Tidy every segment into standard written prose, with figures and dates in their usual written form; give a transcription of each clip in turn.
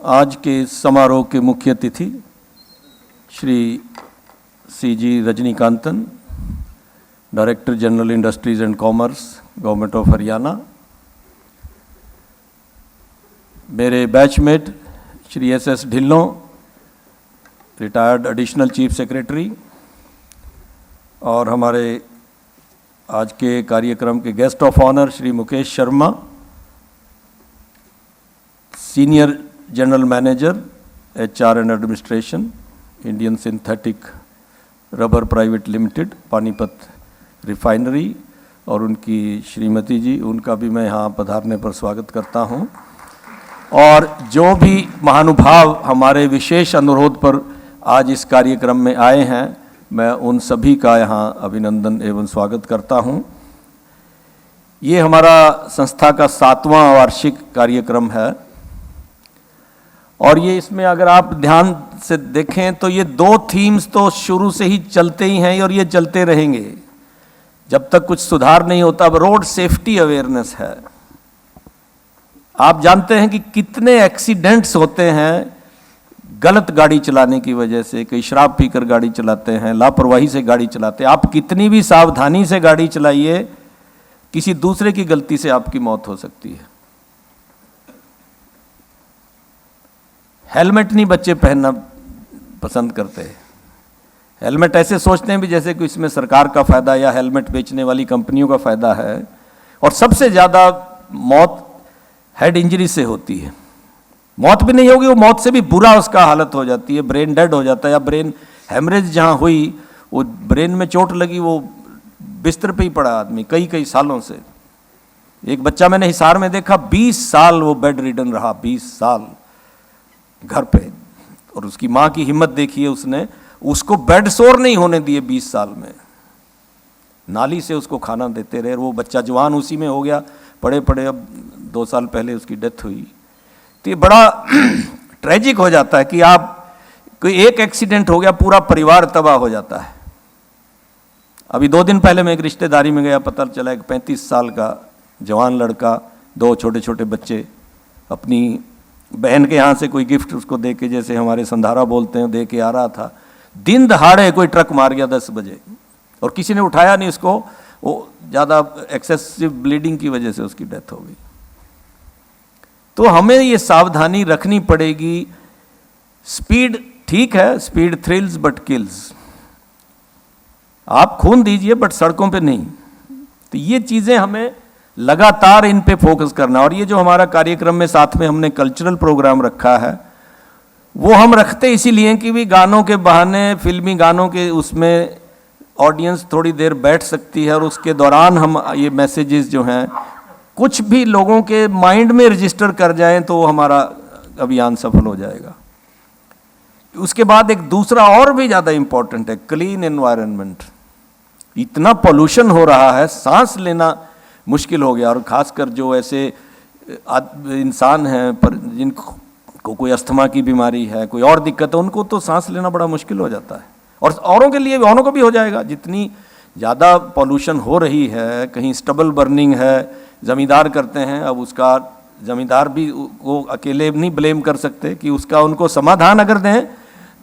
आज के समारोह के मुख्य अतिथि Shri CG Rajinikanthan, director general industries and commerce, government of Haryana. मेरे batchmate Shri SS Dhillon, retired additional chief secretary, और हमारे आज के कार्यक्रम के guest of honour Shri Mukesh Sharma, senior general manager HR and administration, Indian synthetic rubber private limited, Panipat refinery, और उनकी श्रीमती जी, उनका भी मैं यहाँ पधारने पर स्वागत करता हूँ। और जो भी महानुभाव हमारे विशेष अनुरोध पर आज इस कार्यक्रम में आए हैं, मैं उन सभी का यहाँ अभिनंदन एवं स्वागत करता हूँ। ये हमारा संस्था का 7वां वार्षिक कार्यक्रम है और ये इसमें अगर आप ध्यान से देखें तो ये 2 थीम्स तो शुरू से ही चलते ही हैं और ये चलते रहेंगे जब तक कुछ सुधार नहीं होता। अब रोड सेफ्टी अवेयरनेस है। आप जानते हैं कि कितने एक्सीडेंट्स होते हैं गलत गाड़ी चलाने की वजह से। कई शराब पीकर गाड़ी चलाते हैं, लापरवाही से गाड़ी चलाते हैं। आप कितनी भी सावधानी से गाड़ी चलाइए, किसी दूसरे की गलती से आपकी मौत हो सकती है। हेलमेट नहीं बच्चे पहनना पसंद करते हैं। हेलमेट ऐसे सोचते हैं भी जैसे कि इसमें सरकार का फ़ायदा या हेलमेट बेचने वाली कंपनियों का फ़ायदा है। और सबसे ज़्यादा मौत हेड इंजरी से होती है। मौत भी नहीं होगी, वो मौत से भी बुरा उसका हालत हो जाती है, ब्रेन डेड हो जाता है, या ब्रेन हेमरेज जहाँ हुई, वो ब्रेन में चोट लगी, वो बिस्तर पे ही पड़ा आदमी कई सालों से। एक बच्चा मैंने हिसार में देखा, 20 साल वो बेड रिडन रहा, 20 साल घर पे। और उसकी माँ की हिम्मत देखिए, उसने उसको बेड सोर नहीं होने दिए 20 साल में। नाली से उसको खाना देते रहे। वो बच्चा जवान उसी में हो गया, पड़े पड़े अब 2 साल पहले उसकी डेथ हुई। तो ये बड़ा ट्रेजिक हो जाता है कि आप कोई एक एक्सीडेंट हो गया, पूरा परिवार तबाह हो जाता है। अभी 2 दिन पहले मैं एक रिश्तेदारी में गया, पता चला एक 35 साल का जवान लड़का, 2 छोटे छोटे बच्चे, अपनी बहन के यहाँ से कोई गिफ्ट उसको दे के, जैसे हमारे संधारा बोलते हैं, दे के आ रहा था। दिन दहाड़े कोई ट्रक मार गया 10 बजे और किसी ने उठाया नहीं उसको। वो ज़्यादा एक्सेसिव ब्लीडिंग की वजह से उसकी डेथ हो गई। तो हमें ये सावधानी रखनी पड़ेगी। स्पीड ठीक है, स्पीड थ्रिल्स बट किल्स। आप खून दीजिए बट सड़कों पे नहीं। तो ये चीज़ें हमें लगातार इन पे फोकस करना। और ये जो हमारा कार्यक्रम में साथ में हमने कल्चरल प्रोग्राम रखा है, वो हम रखते इसीलिए कि भी गानों के बहाने, फिल्मी गानों के उसमें ऑडियंस थोड़ी देर बैठ सकती है और उसके दौरान हम ये मैसेजेस जो हैं कुछ भी लोगों के माइंड में रजिस्टर कर जाएं तो हमारा अभियान सफल हो जाएगा। उसके बाद एक दूसरा और भी ज़्यादा इम्पोर्टेंट है, क्लीन एनवायरनमेंट। इतना पोल्यूशन हो रहा है, सांस लेना मुश्किल हो गया। और ख़ासकर जो ऐसे इंसान हैं पर जिनको कोई अस्थमा की बीमारी है, कोई और दिक्कत है, उनको तो सांस लेना बड़ा मुश्किल हो जाता है। और औरों के लिए, औरों को भी हो जाएगा। जितनी ज़्यादा पॉल्यूशन हो रही है, कहीं स्टबल बर्निंग है, ज़मींदार करते हैं। अब उसका ज़मींदार भी वो अकेले नहीं ब्लेम कर सकते कि उसका उनको समाधान अगर दें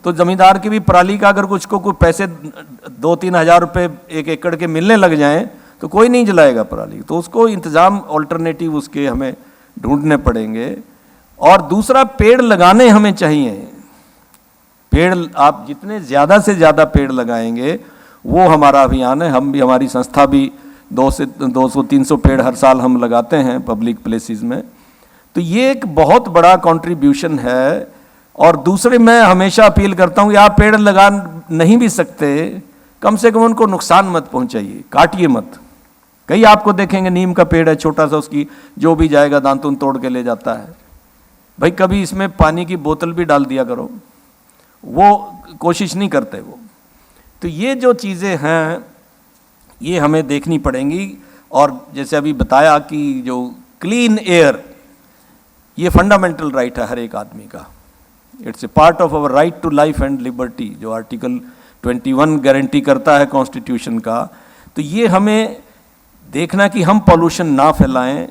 तो ज़मींदार की भी पराली का अगर कुछ को कोई पैसे 2-3 हज़ार रुपये 1 एकड़ के मिलने लग जाएं तो कोई नहीं जलाएगा पराली। तो उसको इंतज़ाम, ऑल्टरनेटिव उसके हमें ढूंढने पड़ेंगे। और दूसरा, पेड़ लगाने हमें चाहिए। पेड़ आप जितने ज़्यादा से ज़्यादा पेड़ लगाएंगे वो हमारा अभियान है। हम भी, हमारी संस्था भी 200-300 पेड़ हर साल हम लगाते हैं पब्लिक प्लेसेस में। तो ये एक बहुत बड़ा कंट्रीब्यूशन है। और दूसरे, मैं हमेशा अपील करता हूँ कि आप पेड़ लगा नहीं भी सकते, कम से कम उनको नुकसान मत पहुँचाइए, काटिए मत। कई आपको देखेंगे नीम का पेड़ है छोटा सा, उसकी जो भी जाएगा दांतुन तोड़ के ले जाता है। भाई कभी इसमें पानी की बोतल भी डाल दिया करो, वो कोशिश नहीं करते वो। तो ये जो चीज़ें हैं ये हमें देखनी पड़ेंगी। और जैसे अभी बताया कि जो क्लीन एयर, ये फंडामेंटल राइट है हर एक आदमी का। It's a part of our right to life and liberty, जो आर्टिकल 21 गारंटी करता है कॉन्स्टिट्यूशन का। तो ये हमें देखना कि हम पॉल्यूशन ना फैलाएं,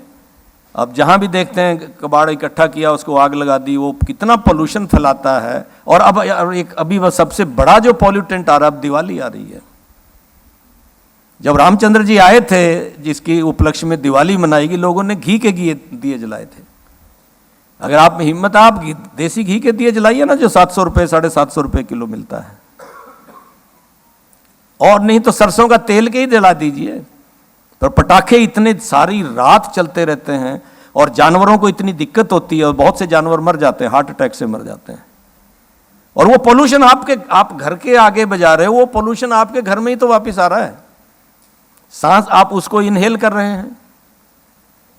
अब जहाँ भी देखते हैं कबाड़ इकट्ठा किया, उसको आग लगा दी, वो कितना पोल्यूशन फैलाता है। और अब एक अभी वह सबसे बड़ा जो पॉल्यूटेंट आ रहा है, अब दिवाली आ रही है। जब रामचंद्र जी आए थे, जिसकी उपलक्ष्य में दिवाली मनाएगी, लोगों ने घी के दिए जलाए थे। अगर आप में हिम्मत है, आप देसी घी के दिए जलाइए ना, जो 700 रुपये 750 रुपये किलो मिलता है। और नहीं तो सरसों का तेल के ही जला दीजिए। पर पटाखे इतने सारी रात चलते रहते हैं और जानवरों को इतनी दिक्कत होती है, और बहुत से जानवर मर जाते हैं, हार्ट अटैक से मर जाते हैं। और वो पोल्यूशन आप घर के आगे बजा रहे हो, वो पोल्यूशन आपके घर में ही तो वापस आ रहा है। सांस आप उसको इनहेल कर रहे हैं।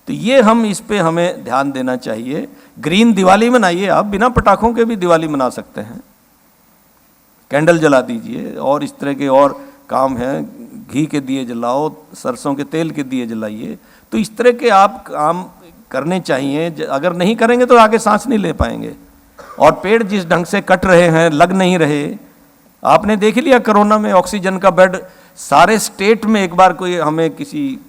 तो ये इस पे हमें ध्यान देना चाहिए। ग्रीन दिवाली मनाइए, आप बिना पटाखों के भी दिवाली मना सकते हैं। कैंडल जला दीजिए, और इस तरह के और काम हैं। घी के दिए जलाओ, सरसों के तेल के दिए जलाइए। तो इस तरह के आप काम करने चाहिए। अगर नहीं करेंगे तो आगे सांस नहीं ले पाएंगे। और पेड़ जिस ढंग से कट रहे हैं, लग नहीं रहे। आपने देख लिया कोरोना में ऑक्सीजन का बेड सारे स्टेट में, एक बार कोई हमें किसी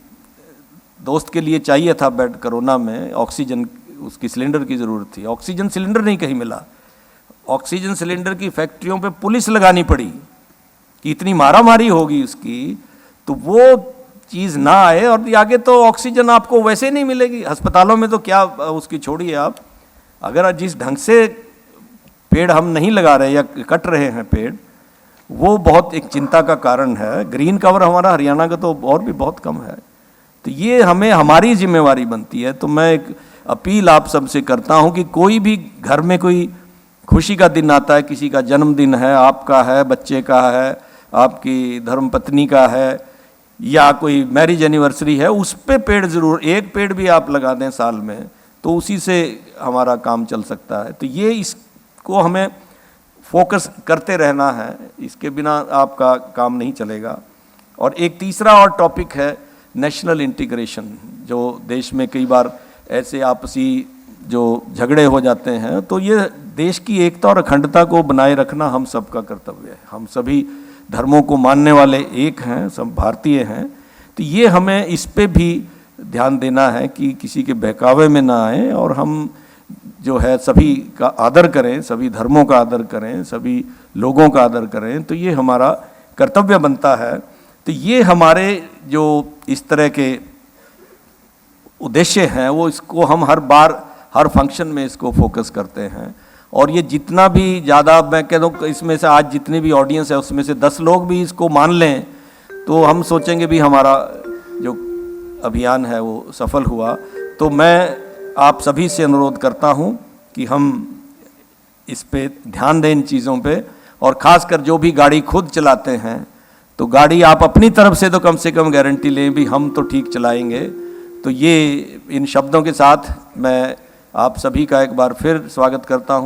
दोस्त के लिए चाहिए था बेड कोरोना में, ऑक्सीजन उसकी सिलेंडर की ज़रूरत थी, ऑक्सीजन सिलेंडर नहीं कहीं मिला। ऑक्सीजन सिलेंडर की फैक्ट्रियों पे पुलिस लगानी पड़ी कि इतनी मारामारी होगी उसकी, तो वो चीज़ ना आए। और आगे तो ऑक्सीजन आपको वैसे नहीं मिलेगी अस्पतालों में, तो क्या उसकी छोड़िए आप। अगर जिस ढंग से पेड़ हम नहीं लगा रहे या कट रहे हैं पेड़, वो बहुत एक चिंता का कारण है। ग्रीन कवर हमारा हरियाणा का तो और भी बहुत कम है। तो ये हमारी जिम्मेवारी बनती है। तो मैं एक अपील आप सबसे करता हूँ कि कोई भी घर में कोई खुशी का दिन आता है, किसी का जन्मदिन है, आपका है, बच्चे का है, आपकी धर्मपत्नी का है, या कोई मैरिज एनिवर्सरी है, उस पे पेड़ ज़रूर, एक पेड़ भी आप लगा दें साल में, तो उसी से हमारा काम चल सकता है। तो ये इसको हमें फोकस करते रहना है, इसके बिना आपका काम नहीं चलेगा। और एक तीसरा और टॉपिक है नेशनल इंटीग्रेशन, जो देश में कई बार ऐसे आपसी जो झगड़े हो जाते हैं, तो ये देश की एकता और अखंडता को बनाए रखना हम सबका कर्तव्य है। हम सभी धर्मों को मानने वाले एक हैं, सब भारतीय हैं। तो ये हमें इस पे भी ध्यान देना है कि किसी के बहकावे में ना आए, और हम जो है सभी का आदर करें, सभी धर्मों का आदर करें, सभी लोगों का आदर करें। तो ये हमारा कर्तव्य बनता है। तो ये हमारे जो इस तरह के उद्देश्य हैं, वो इसको हम हर बार हर फंक्शन में इसको फोकस करते हैं। और ये जितना भी ज़्यादा, मैं कह दूँ इसमें से आज जितनी भी ऑडियंस है उसमें से 10 लोग भी इसको मान लें, तो हम सोचेंगे भी हमारा जो अभियान है वो सफल हुआ। तो मैं आप सभी से अनुरोध करता हूँ कि हम इस पे ध्यान दें, इन चीज़ों पे। और ख़ासकर जो भी गाड़ी खुद चलाते हैं, तो गाड़ी आप अपनी तरफ से तो कम गारंटी लें भी हम तो ठीक चलाएंगे। तो ये इन शब्दों के साथ मैं आप सभी का एक बार फिर स्वागत करता हूँ।